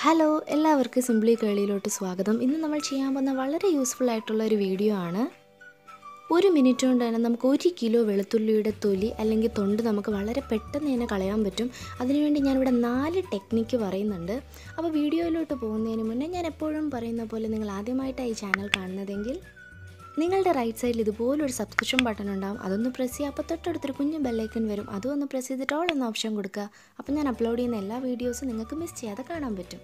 Hello എല്ലാവർക്കും simply കേളിയിലോട്ട് സ്വാഗതം. ഇന്ന് നമ്മൾ ചെയ്യാൻ പോകുന്ന വളരെ യൂസ്ഫുൾ ആയിട്ടുള്ള ഒരു വീഡിയോ ആണ്. ഒരു മിനിറ്റ് കൊണ്ട് തന്നെ നമുക്ക് 1 കിലോ വെളുത്തുള്ളിയുടെ തൊലി അല്ലെങ്കിൽ തൊണ്ട് നമുക്ക് വളരെ പെട്ടെന്ന് തന്നെ കളയാൻ പറ്റും. അതിനുവേണ്ടി ഞാനിവിടെ 4 ടെക്നിക്ക് പറയുന്നുണ്ട്. അപ്പോൾ വീഡിയോയിലോട്ട് പോകുന്നതിന് മുന്നേ ഞാൻ എപ്പോഴും പറയുന്ന പോലെ നിങ്ങൾ ആദ്യമായിട്ടാണ് ഈ ചാനൽ കാണുന്നതെങ്കിൽ നിങ്ങളുടെ റൈറ്റ് സൈഡിൽ ഇതുപോലൊരു സബ്സ്ക്രിപ്ഷൻ ബട്ടൺ ഉണ്ടാകും. അതൊന്ന് പ്രസ് ചെയ്യുക. അപ്പോൾ തൊട്ടടുത്തൊരു കുഞ്ഞു ബെല്ലൈക്കൺ വരും. അതും ഒന്ന് പ്രസ് ചെയ്തിട്ട് ഓൾ എന്ന ഓപ്ഷൻ കൊടുക്കുക. അപ്പോൾ ഞാൻ അപ്ലോഡ് ചെയ്യുന്ന എല്ലാ വീഡിയോസും നിങ്ങൾക്ക് മിസ് ചെയ്യാതെ കാണാൻ പറ്റും.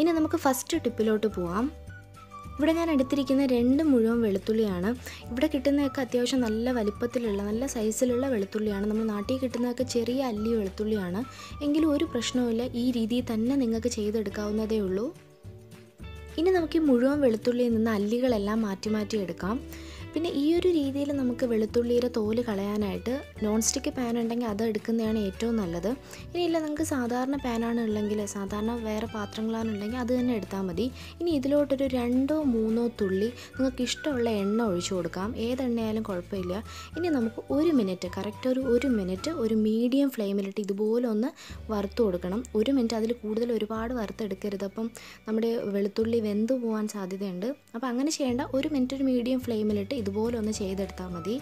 ഇനി നമുക്ക് ഫസ്റ്റ് ടിപ്പിലോട്ട് പോവാം. ഇവിടെ ഞാൻ എടുത്തിരിക്കുന്ന 2 മുഴുവൻ വെളുത്തുള്ളിയാണ്. ഇവിടെ കിട്ടുന്നതൊക്കെ അത്യാവശ്യം നല്ല വലിപ്പത്തിലുള്ള നല്ല സൈസിലുള്ള വെളുത്തുള്ളിയാണ്. നമ്മൾ നാട്ടിൽ കിട്ടുന്നതൊക്കെ ചെറിയ അല്ലി വെളുത്തുള്ളിയാണ്. എങ്കിലും ഒരു പ്രശ്നവുമില്ല, ഈ രീതിയിൽ തന്നെ നിങ്ങൾക്ക് ചെയ്തെടുക്കാവുന്നതേ ഉള്ളൂ. ഇനി നമുക്ക് ഈ മുഴുവൻ വെളുത്തുള്ളിയിൽ നിന്ന് അല്ലികളെല്ലാം മാറ്റി എടുക്കാം. പിന്നെ ഈ ഒരു രീതിയിൽ നമുക്ക് വെളുത്തുള്ളിയുടെ തോല് കളയാനായിട്ട് നോൺ സ്റ്റിക്ക് പാൻ ഉണ്ടെങ്കിൽ അത് എടുക്കുന്നതാണ് ഏറ്റവും നല്ലത്. ഇനിയില്ല, നിങ്ങൾക്ക് സാധാരണ പാനാണ് ഉള്ളെങ്കിൽ സാധാരണ വേറെ പാത്രങ്ങളാണുണ്ടെങ്കിൽ അത് തന്നെ എടുത്താൽ മതി. ഇനി ഇതിലോട്ടൊരു 2-3 തുള്ളി നിങ്ങൾക്ക് ഇഷ്ടമുള്ള എണ്ണ ഒഴിച്ചു കൊടുക്കാം. ഏതെണ്ണയായാലും കുഴപ്പമില്ല. ഇനി നമുക്ക് 1 മിനിറ്റ് കറക്റ്റ് ഒരു മിനിറ്റ് ഒരു മീഡിയം ഫ്ലെയിമിലിട്ട് ഇതുപോലെ ഒന്ന് വറുത്ത് കൊടുക്കണം. 1 മിനിറ്റ്, അതിൽ കൂടുതൽ ഒരുപാട് വറുത്തെടുക്കരുത്. അപ്പം നമ്മുടെ വെളുത്തുള്ളി വെന്ത് പോകാൻ സാധ്യതയുണ്ട്. അപ്പോൾ അങ്ങനെ ചെയ്യേണ്ട. 1 മിനിറ്റ് ഒരു മീഡിയം ഫ്ലെയിമിലിട്ട് ഇതുപോലെ ഒന്ന് ചെയ്തെടുത്താൽ മതി.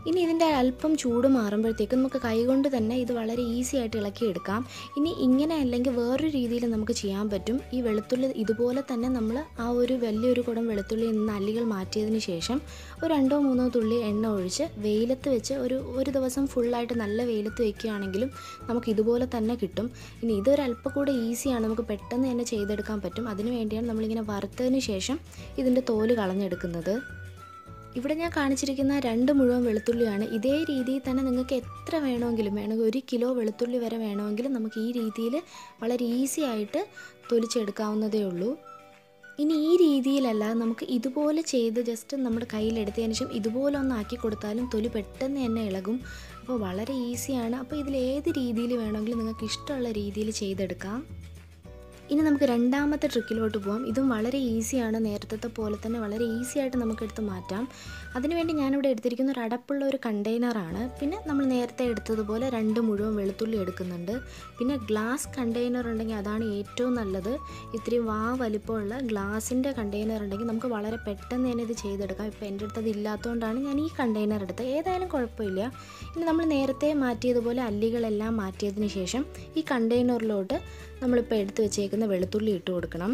ഇനി ഇതിൻ്റെ അല്പം ചൂട് മാറുമ്പോഴത്തേക്കും നമുക്ക് കൈകൊണ്ട് തന്നെ ഇത് വളരെ ഈസി ആയിട്ട് ഇളക്കിയെടുക്കാം. ഇനി ഇങ്ങനെ അല്ലെങ്കിൽ വേറൊരു രീതിയിൽ നമുക്ക് ചെയ്യാൻ പറ്റും. ഈ വെളുത്തുള്ളി ഇതുപോലെ തന്നെ നമ്മൾ ആ ഒരു വലിയൊരു കുടം വെളുത്തുള്ളിയിൽ നിന്ന് അല്ലികൾ മാറ്റിയതിന് ശേഷം ഒരു 2-3 തുള്ളി എണ്ണ ഒഴിച്ച് വെയിലത്ത് വെച്ച് ഒരു ദിവസം ഫുള്ളായിട്ട് നല്ല വെയിലത്ത് വയ്ക്കുകയാണെങ്കിലും നമുക്ക് ഇതുപോലെ തന്നെ കിട്ടും. ഇനി ഇതൊരല്പം കൂടെ ഈസിയാണ്, നമുക്ക് പെട്ടെന്ന് തന്നെ ചെയ്തെടുക്കാൻ പറ്റും. അതിന് വേണ്ടിയാണ് നമ്മളിങ്ങനെ വറുത്തതിന് ശേഷം ഇതിൻ്റെ തോല് കളഞ്ഞെടുക്കുന്നത്. ഇവിടെ ഞാൻ കാണിച്ചിരിക്കുന്ന 2 മുഴുവൻ വെളുത്തുള്ളിയാണ്. ഇതേ രീതിയിൽ തന്നെ നിങ്ങൾക്ക് എത്ര വേണമെങ്കിൽ 1 കിലോ വെളുത്തുള്ളി വരെ വേണമെങ്കിലും നമുക്ക് ഈ രീതിയിൽ വളരെ ഈസി ആയിട്ട് തൊലിച്ചെടുക്കാവുന്നതേ ഉള്ളൂ. ഇനി ഈ രീതിയിലല്ല, നമുക്ക് ഇതുപോലെ ചെയ്ത് ജസ്റ്റ് നമ്മുടെ കയ്യിലെടുത്തതിന് ശേഷം ഇതുപോലെ ഒന്ന് ആക്കി കൊടുത്താലും തൊലി പെട്ടെന്ന് തന്നെ ഇളകും. അപ്പോൾ വളരെ ഈസിയാണ്. അപ്പോൾ ഇതിൽ ഏത് രീതിയിൽ വേണമെങ്കിലും നിങ്ങൾക്ക് ഇഷ്ടമുള്ള രീതിയിൽ ചെയ്തെടുക്കാം. ഇനി നമുക്ക് രണ്ടാമത്തെ ട്രിക്കിലോട്ട് പോകാം. ഇതും വളരെ ഈസിയാണ്, നേരത്തെ പോലെ തന്നെ വളരെ ഈസി ആയിട്ട് നമുക്കെടുത്ത് മാറ്റാം. അതിനുവേണ്ടി ഞാനിവിടെ എടുത്തിരിക്കുന്ന ഒരു അടപ്പുള്ള ഒരു കണ്ടെയ്നറാണ്. പിന്നെ നമ്മൾ നേരത്തെ എടുത്തതുപോലെ 2 മുഴുവൻ വെളുത്തുള്ളി എടുക്കുന്നുണ്ട്. പിന്നെ ഗ്ലാസ് കണ്ടെയ്നർ ഉണ്ടെങ്കിൽ അതാണ് ഏറ്റവും നല്ലത്. ഇത്രയും വലിപ്പമുള്ള ഗ്ലാസിൻ്റെ കണ്ടെയ്നർ ഉണ്ടെങ്കിൽ നമുക്ക് വളരെ പെട്ടെന്ന് തന്നെ ഇത് ചെയ്തെടുക്കാം. ഇപ്പോൾ എൻ്റെ അടുത്ത് അത് ഇല്ലാത്തതുകൊണ്ടാണ് ഞാൻ ഈ കണ്ടെയ്നർ എടുത്തത്. ഏതായാലും കുഴപ്പമില്ല. ഇനി നമ്മൾ നേരത്തെ മാറ്റിയതുപോലെ അല്ലികളെല്ലാം മാറ്റിയതിന് ശേഷം ഈ കണ്ടെയ്നറിലോട്ട് നമ്മളിപ്പോൾ എടുത്ത് വെച്ചേക്കുന്ന വെളുത്തുള്ളി ഇട്ട് കൊടുക്കണം.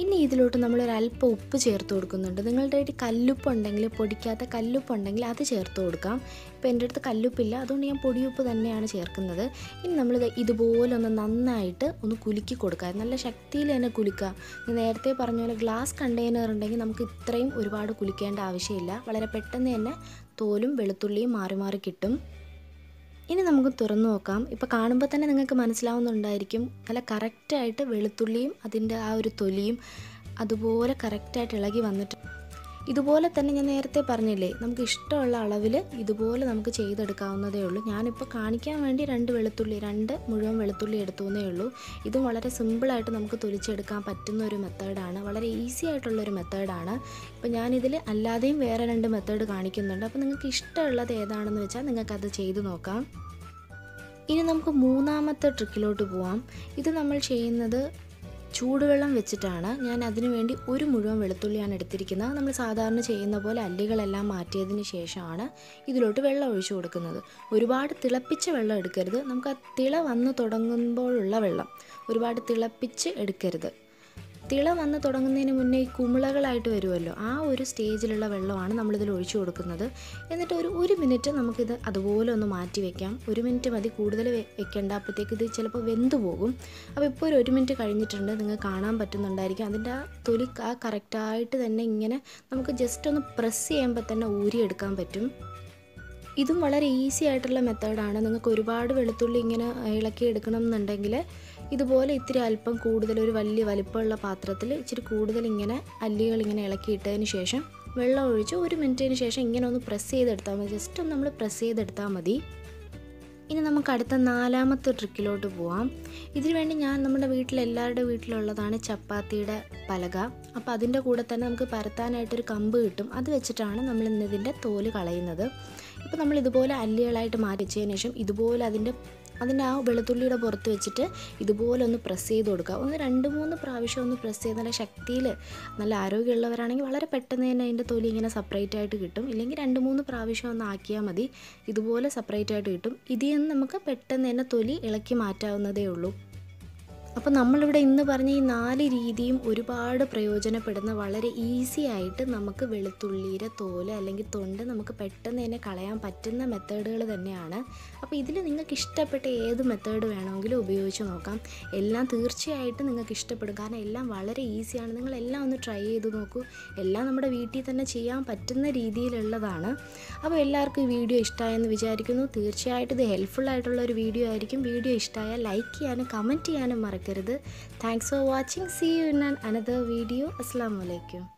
ഇനി ഇതിലോട്ട് നമ്മളൊരല്പം ഉപ്പ് ചേർത്ത് കൊടുക്കുന്നുണ്ട്. നിങ്ങളുടെ കയ്യിൽ കല്ലുപ്പുണ്ടെങ്കിൽ, പൊടിക്കാത്ത കല്ലുപ്പുണ്ടെങ്കിൽ അത് ചേർത്ത് കൊടുക്കാം. ഇപ്പോൾ എൻ്റെ അടുത്ത് കല്ലുപ്പില്ല, അതുകൊണ്ട് ഞാൻ പൊടിയുപ്പ് തന്നെയാണ് ചേർക്കുന്നത്. ഇനി നമ്മൾ ഇതുപോലെ ഒന്ന് നന്നായിട്ട് ഒന്ന് കുലുക്കി കൊടുക്കുക. നല്ല ശക്തിയിൽ തന്നെ കുലുക്കുക. നേരത്തെ പറഞ്ഞ പോലെ ഗ്ലാസ് കണ്ടെയ്നർ ഉണ്ടെങ്കിൽ നമുക്ക് ഇത്രയും ഒരുപാട് കുലിക്കേണ്ട ആവശ്യമില്ല. വളരെ പെട്ടെന്ന് തന്നെ തോലും വെളുത്തുള്ളിയും മാറി കിട്ടും. ഇനി നമുക്ക് തുറന്നു നോക്കാം. ഇപ്പോൾ കാണുമ്പോൾ തന്നെ നിങ്ങൾക്ക് മനസ്സിലാവുന്നുണ്ടായിരിക്കും നല്ല കറക്റ്റായിട്ട് വെളുത്തുള്ളിയും അതിൻ്റെ ആ ഒരു തൊലിയും അതുപോലെ കറക്റ്റായിട്ട് ഇളകി വന്നിട്ട്. ഇതുപോലെ തന്നെ ഞാൻ നേരത്തെ പറഞ്ഞില്ലേ, നമുക്ക് ഇഷ്ടമുള്ള അളവിൽ ഇതുപോലെ നമുക്ക് ചെയ്തെടുക്കാവുന്നതേ ഉള്ളൂ. ഞാനിപ്പോൾ കാണിക്കാൻ വേണ്ടി 2 മുഴുവൻ വെളുത്തുള്ളി എടുത്തുവെന്നേ ഉള്ളൂ. ഇതും വളരെ സിമ്പിളായിട്ട് നമുക്ക് തൊലിച്ചെടുക്കാൻ പറ്റുന്ന ഒരു മെത്തേഡാണ്. വളരെ ഈസി ആയിട്ടുള്ളൊരു മെത്തേഡാണ്. ഇപ്പോൾ ഞാനിതിൽ അല്ലാതെയും വേറെ 2 മെത്തേഡ് കാണിക്കുന്നുണ്ട്. അപ്പോൾ നിങ്ങൾക്ക് ഇഷ്ടമുള്ളത് ഏതാണെന്ന് വെച്ചാൽ നിങ്ങൾക്കത് ചെയ്ത് നോക്കാം. ഇനി നമുക്ക് മൂന്നാമത്തെ ട്രിക്കിലോട്ട് പോവാം. ഇത് നമ്മൾ ചെയ്യുന്നത് ചൂടുവെള്ളം വെച്ചിട്ടാണ്. ഞാൻ അതിനു വേണ്ടി 1 മുഴുവൻ വെളുത്തുള്ളിയാണ് എടുത്തിരിക്കുന്നത്. നമ്മൾ സാധാരണ ചെയ്യുന്ന പോലെ അല്ലികളെല്ലാം മാറ്റിയതിന് ശേഷമാണ് ഇതിലോട്ട് വെള്ളം ഒഴിച്ചു കൊടുക്കുന്നത്. ഒരുപാട് തിളപ്പിച്ച വെള്ളം എടുക്കരുത്. നമുക്ക് ആ തിള വന്ന് തുടങ്ങുമ്പോഴുള്ള വെള്ളം, ഒരുപാട് തിളപ്പിച്ച് എടുക്കരുത്. തിള വന്ന് തുടങ്ങുന്നതിന് മുന്നേ ഈ കുമിളകളായിട്ട് വരുമല്ലോ, ആ ഒരു സ്റ്റേജിലുള്ള വെള്ളമാണ് നമ്മളിതിൽ ഒഴിച്ചു കൊടുക്കുന്നത്. എന്നിട്ട് ഒരു മിനിറ്റ് നമുക്കിത് അതുപോലെ ഒന്ന് മാറ്റി വയ്ക്കാം. 1 മിനിറ്റ് മതി, കൂടുതൽ വെക്കേണ്ട. അപ്പോഴത്തേക്ക് ഇത് ചിലപ്പോൾ വെന്തു പോകും. അപ്പോൾ ഇപ്പോൾ ഒരു 1 മിനിറ്റ് കഴിഞ്ഞിട്ടുണ്ട്, നിങ്ങൾക്ക് കാണാൻ പറ്റുന്നുണ്ടായിരിക്കും. അതിൻ്റെ ആ തൊലി കറക്റ്റായിട്ട് തന്നെ ഇങ്ങനെ നമുക്ക് ജസ്റ്റ് ഒന്ന് പ്രസ് ചെയ്യുമ്പോൾ തന്നെ ഊരിയെടുക്കാൻ പറ്റും. ഇതും വളരെ ഈസി ആയിട്ടുള്ള മെത്തേഡാണ്. നിങ്ങൾക്ക് ഒരുപാട് വെളുത്തുള്ളി ഇങ്ങനെ ഇളക്കി എടുക്കണം എന്നുണ്ടെങ്കിൽ ഇതുപോലെ ഇത്തിരി അല്പം കൂടുതൽ ഒരു വലിയ വലിപ്പമുള്ള പാത്രത്തിൽ ഇച്ചിരി കൂടുതൽ ഇങ്ങനെ അല്ലികൾ ഇങ്ങനെ ഇളക്കിയിട്ടതിന് ശേഷം വെള്ളം ഒഴിച്ച് 1 മിനിറ്റിന് ശേഷം ഇങ്ങനെ ഒന്ന് പ്രസ് ചെയ്തെടുത്താൽ മതി. ജസ്റ്റ് ഒന്ന് നമ്മൾ പ്രസ് ചെയ്തെടുത്താൽ മതി. ഇനി നമുക്ക് അടുത്ത 4ാമത്തെ ട്രിക്കിലോട്ട് പോവാം. ഇതിനു വേണ്ടി ഞാൻ നമ്മുടെ എല്ലാവരുടെ വീട്ടിലുള്ളതാണ് ചപ്പാത്തിയുടെ പലക. അപ്പോൾ അതിൻ്റെ കൂടെ തന്നെ നമുക്ക് പരത്താനായിട്ടൊരു കമ്പ് കിട്ടും. അത് വെച്ചിട്ടാണ് നമ്മൾ ഇന്നിതിൻ്റെ തോല് കളയുന്നത്. ഇപ്പോൾ നമ്മൾ ഇതുപോലെ അല്ലികളായിട്ട് മാറ്റി വെച്ചതിന് ശേഷം ഇതുപോലെ അതിൻ്റെ അതിൻ്റെ ആ വെളുത്തുള്ളിയുടെ പുറത്ത് വെച്ചിട്ട് ഇതുപോലെ ഒന്ന് പ്രസ് ചെയ്ത് കൊടുക്കുക. ഒന്ന് 2-3 പ്രാവശ്യം ഒന്ന് പ്രസ് ചെയ്ത് നല്ല ശക്തിയിൽ, നല്ല ആരോഗ്യമുള്ളവരാണെങ്കിൽ വളരെ പെട്ടെന്ന് തന്നെ അതിൻ്റെ തൊലി ഇങ്ങനെ സെപ്പറേറ്റ് ആയിട്ട് കിട്ടും. ഇല്ലെങ്കിൽ 2-3 പ്രാവശ്യം ഒന്ന് ആക്കിയാൽ മതി, ഇതുപോലെ സെപ്പറേറ്റ് ആയിട്ട് കിട്ടും. ഇതിൽ നിന്ന് നമുക്ക് പെട്ടെന്ന് തന്നെ തൊലി ഇളക്കി മാറ്റാവുന്നതേ ഉള്ളൂ. അപ്പോൾ നമ്മളിവിടെ ഇന്ന് പറഞ്ഞ ഈ 4 രീതിയും ഒരുപാട് പ്രയോജനപ്പെടുന്ന, വളരെ ഈസി ആയിട്ട് നമുക്ക് വെളുത്തുള്ളിയുടെ തോല് അല്ലെങ്കിൽ തൊണ്ട് നമുക്ക് പെട്ടെന്ന് തന്നെ കളയാൻ പറ്റുന്ന മെത്തേഡുകൾ തന്നെയാണ്. അപ്പോൾ ഇതിൽ നിങ്ങൾക്ക് ഇഷ്ടപ്പെട്ട ഏത് മെത്തേഡ് വേണമെങ്കിലും ഉപയോഗിച്ച് നോക്കാം. എല്ലാം തീർച്ചയായിട്ടും നിങ്ങൾക്ക് ഇഷ്ടപ്പെടും, കാരണം എല്ലാം വളരെ ഈസിയാണ്. നിങ്ങളെല്ലാം ഒന്ന് ട്രൈ ചെയ്ത് നോക്കൂ. എല്ലാം നമ്മുടെ വീട്ടിൽ തന്നെ ചെയ്യാൻ പറ്റുന്ന രീതിയിലുള്ളതാണ്. അപ്പോൾ എല്ലാവർക്കും ഈ വീഡിയോ ഇഷ്ടമായെന്ന് വിചാരിക്കുന്നു. തീർച്ചയായിട്ടും ഇത് ഹെൽപ്ഫുൾ ആയിട്ടുള്ള ഒരു വീഡിയോ ആയിരിക്കും. വീഡിയോ ഇഷ്ടമായാൽ ലൈക്ക് ചെയ്യാനും കമൻറ്റ് ചെയ്യാനും മറക്കരുത്. Thanks for watching. See you in another video. Assalamu alaikum.